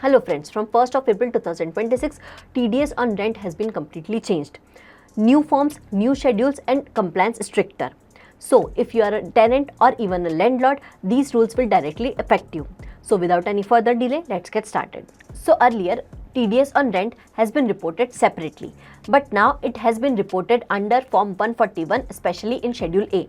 Hello friends, from 1st of April 2026, TDS on rent has been completely changed. New forms, new schedules and compliance stricter. So if you are a tenant or even a landlord, these rules will directly affect you. So without any further delay, let's get started. So earlier, TDS on rent has been reported separately, but now it has been reported under Form 141, especially in Schedule A.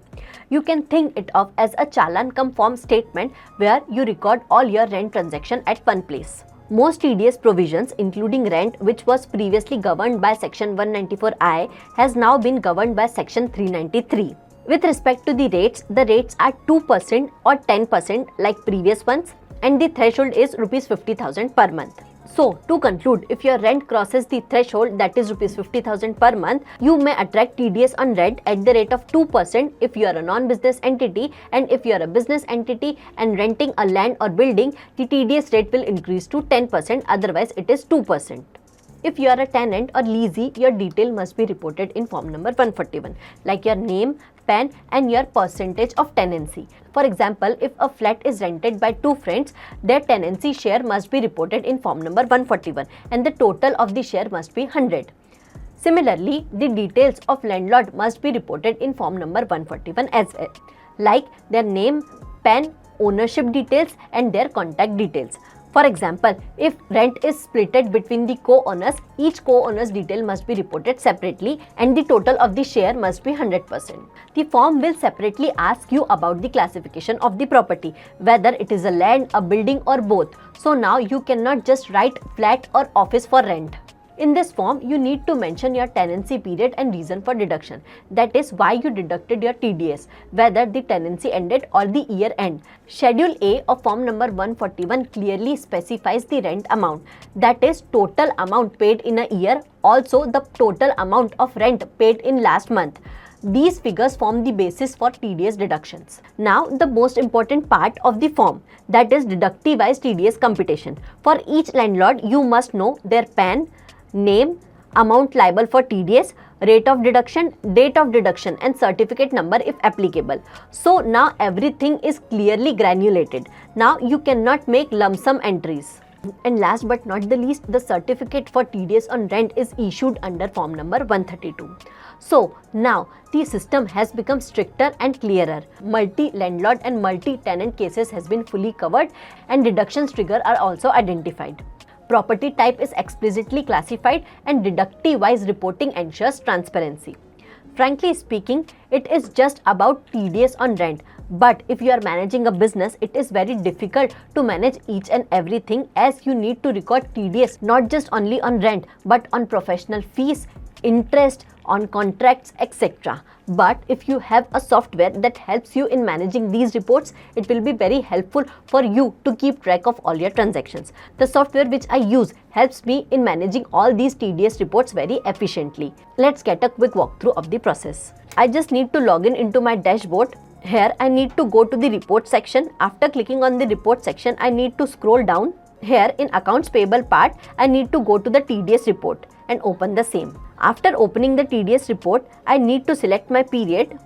You can think it of as a challan cum form statement where you record all your rent transaction at one place. Most TDS provisions, including rent, which was previously governed by Section 194I, has now been governed by Section 393. With respect to the rates are 2% or 10% like previous ones, and the threshold is Rs 50,000 per month. So, to conclude, if your rent crosses the threshold, that is Rs 50,000 per month, you may attract TDS on rent at the rate of 2% if you are a non-business entity, and if you are a business entity and renting a land or building, the TDS rate will increase to 10%, otherwise it is 2%. If you are a tenant or leasee, your detail must be reported in form number 141, like your name, PAN and your percentage of tenancy. For example, if a flat is rented by two friends, their tenancy share must be reported in form number 141 and the total of the share must be 100. Similarly, the details of landlord must be reported in form number 141 as well, like their name, PAN, ownership details and their contact details. For example, if rent is splitted between the co-owners, each co-owner's detail must be reported separately and the total of the share must be 100%. The form will separately ask you about the classification of the property, whether it is a land, a building or both. So now you cannot just write flat or office for rent. In this form, you need to mention your tenancy period and reason for deduction. That is why you deducted your TDS, whether the tenancy ended or the year end. Schedule A of form number 141 clearly specifies the rent amount, that is total amount paid in a year, also the total amount of rent paid in last month. These figures form the basis for TDS deductions. Now, the most important part of the form, that is Deductee-wise TDS computation. For each landlord, you must know their PAN, name, amount liable for TDS, rate of deduction, date of deduction and certificate number if applicable. So now everything is clearly granulated. Now you cannot make lump sum entries. And last but not the least, the certificate for TDS on rent is issued under form number 132. So now the system has become stricter and clearer. Multi-landlord and multi-tenant cases has been fully covered and deductions trigger are also identified. Property type is explicitly classified and deductee-wise reporting ensures transparency. Frankly speaking, it is just about TDS on rent. But if you are managing a business, it is very difficult to manage each and everything, as you need to record TDS not just only on rent but on professional fees, interest, on contracts, etc. But if you have a software that helps you in managing these reports, it will be very helpful for you to keep track of all your transactions. The software which I use helps me in managing all these TDS reports very efficiently. Let's get a quick walkthrough of the process. I just need to log in into my dashboard. Here I need to go to the report section. After clicking on the report section, I need to scroll down. Here in accounts payable part, I need to go to the TDS report and open the same. After opening the TDS report, I need to select my period.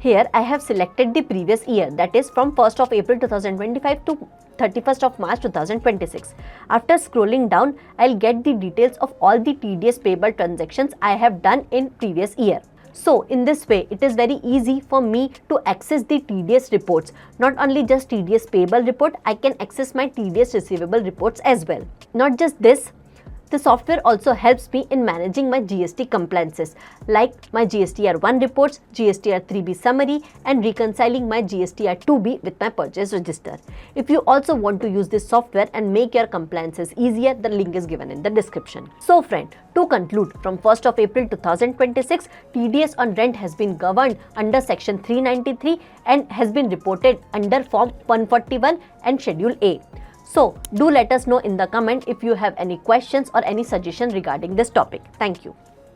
Here I have selected the previous year, that is from 1st of April 2025 to 31st of March 2026. After scrolling down, I'll get the details of all the TDS payable transactions I have done in previous year. So in this way, it is very easy for me to access the TDS reports. Not only just TDS payable report, I can access my TDS receivable reports as well. Not just this, the software also helps me in managing my GST compliances, like my GSTR 1 reports, GSTR 3B summary and reconciling my GSTR 2B with my purchase register. If you also want to use this software and make your compliances easier, the link is given in the description. So friend, to conclude, from 1st of April 2026, TDS on rent has been governed under Section 393 and has been reported under Form 141 and Schedule A. So, do let us know in the comment if you have any questions or any suggestion regarding this topic. Thank you.